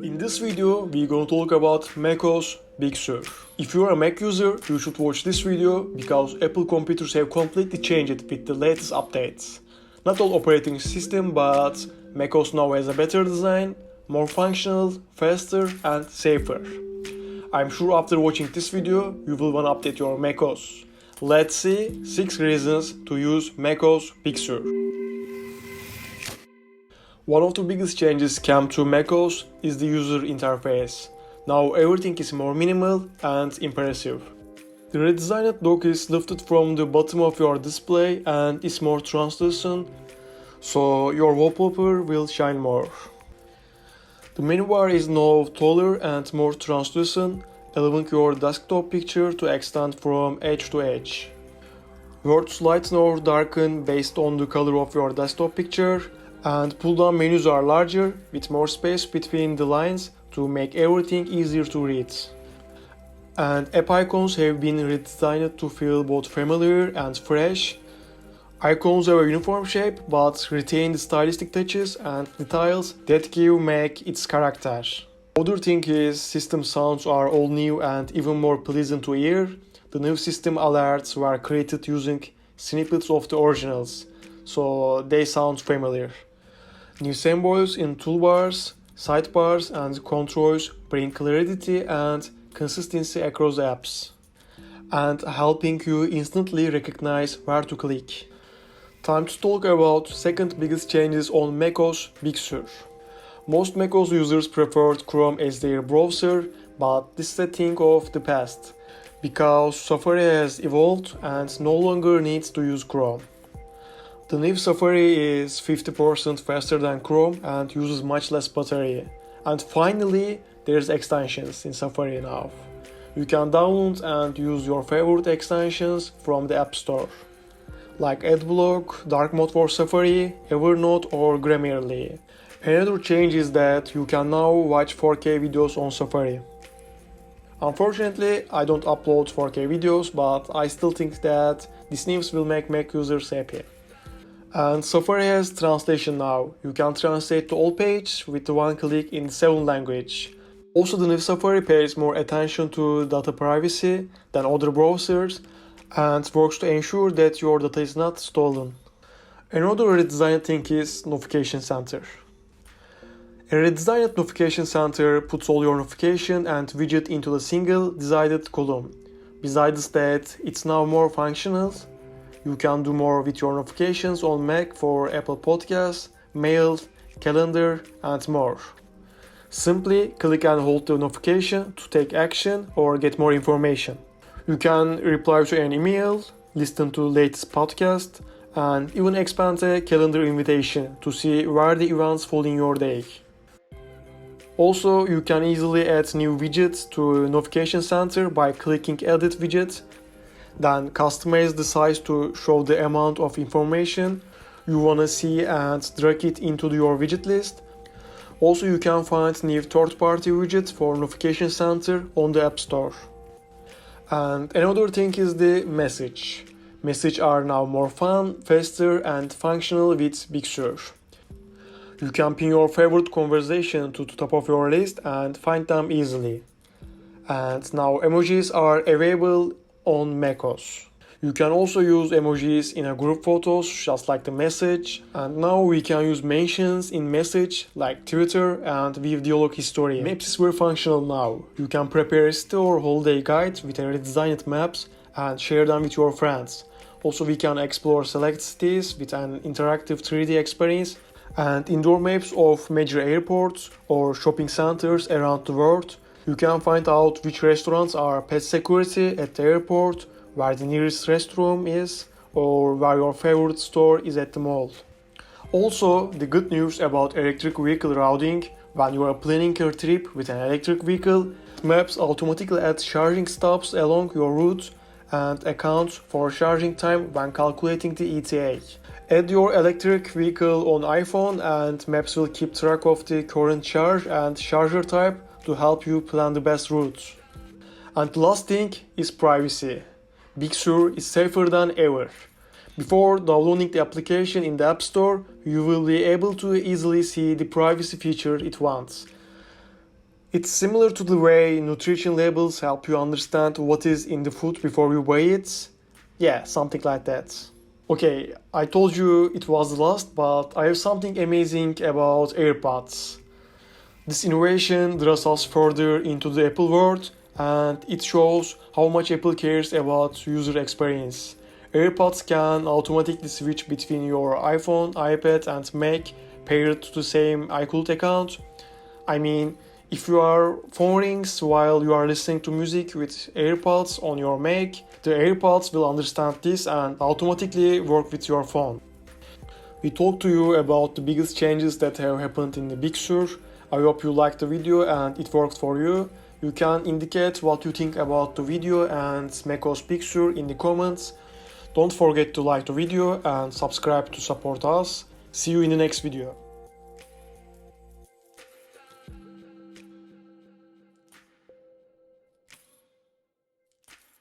In this video, we're going to talk about macOS Big Sur. If you're a Mac user, you should watch this video because Apple computers have completely changed with the latest updates. Not all operating system, but macOS now has a better design, more functional, faster and safer. I'm sure after watching this video, you will want to update your macOS. Let's see 6 reasons to use macOS Big Sur. One of the biggest changes came to macOS is the user interface. Now everything is more minimal and impressive. The redesigned dock is lifted from the bottom of your display and is more translucent, so your wallpaper will shine more. The menu bar is now taller and more translucent, allowing your desktop picture to extend from edge to edge. Words lighten or darken based on the color of your desktop picture, and pull-down menus are larger with more space between the lines to make everything easier to read. And app icons have been redesigned to feel both familiar and fresh. Icons have a uniform shape but retain the stylistic touches and details that give Mac its character. Other thing is system sounds are all new and even more pleasant to hear. The new system alerts were created using snippets of the originals, so they sound familiar. New symbols in toolbars, sidebars and controls bring clarity and consistency across apps, and helping you instantly recognize where to click. Time to talk about second biggest changes on macOS Big Sur. Most macOS users preferred Chrome as their browser, but this is a thing of the past, because Safari has evolved and no longer needs to use Chrome. The new Safari is 50% faster than Chrome and uses much less battery. And finally, there's extensions in Safari now. You can download and use your favorite extensions from the App Store, like Adblock, Dark Mode for Safari, Evernote or Grammarly. Another change is that you can now watch 4K videos on Safari. Unfortunately, I don't upload 4K videos, but I still think that this news will make Mac users happy. And Safari has translation now. You can translate the whole page with one click in 7 languages. Also, the new Safari pays more attention to data privacy than other browsers and works to ensure that your data is not stolen. Another redesigned thing is Notification Center. A redesigned Notification Center puts all your notification and widget into a single decided column. Besides that, it's now more functional. You can do more with your notifications on Mac for Apple Podcasts, Mail, Calendar, and more. Simply click and hold the notification to take action or get more information. You can reply to an email, listen to the latest podcast, and even expand a calendar invitation to see where the events fall in your day. Also, you can easily add new widgets to Notification Center by clicking Edit Widget. Then customize the size to show the amount of information you want to see and drag it into your widget list. Also, you can find new third-party widgets for Notification Center on the App Store. And another thing is the message. Messages are now more fun, faster and functional with Big Sur. You can pin your favorite conversation to the top of your list and find them easily. And now emojis are available on macOS. You can also use emojis in a group photos just like the message, and now we can use mentions in message like Twitter and view dialog history. Maps is very functional now. You can prepare a city or holiday guide with a redesigned maps and share them with your friends. Also, we can explore select cities with an interactive 3D experience and indoor maps of major airports or shopping centers around the world. You can find out which restaurants are pet security at the airport, where the nearest restroom is, or where your favorite store is at the mall. Also, the good news about electric vehicle routing: when you are planning a trip with an electric vehicle, Maps automatically adds charging stops along your route and accounts for charging time when calculating the ETA. Add your electric vehicle on iPhone and Maps will keep track of the current charge and charger type to help you plan the best routes. And the last thing is privacy. Big Sur is safer than ever. Before downloading the application in the App Store, you will be able to easily see the privacy feature it wants. It's similar to the way nutrition labels help you understand what is in the food before you buy it. Yeah, something like that. Okay, I told you it was the last, but I have something amazing about AirPods. This innovation draws us further into the Apple world, and it shows how much Apple cares about user experience. AirPods can automatically switch between your iPhone, iPad, and Mac paired to the same iCloud account. I mean, if your phone rings while you are listening to music with AirPods on your Mac, the AirPods will understand this and automatically work with your phone. We talked to you about the biggest changes that have happened in the Big Sur. I hope you liked the video and it worked for you. You can indicate what you think about the video and macOS Big Sur in the comments. Don't forget to like the video and subscribe to support us. See you in the next video.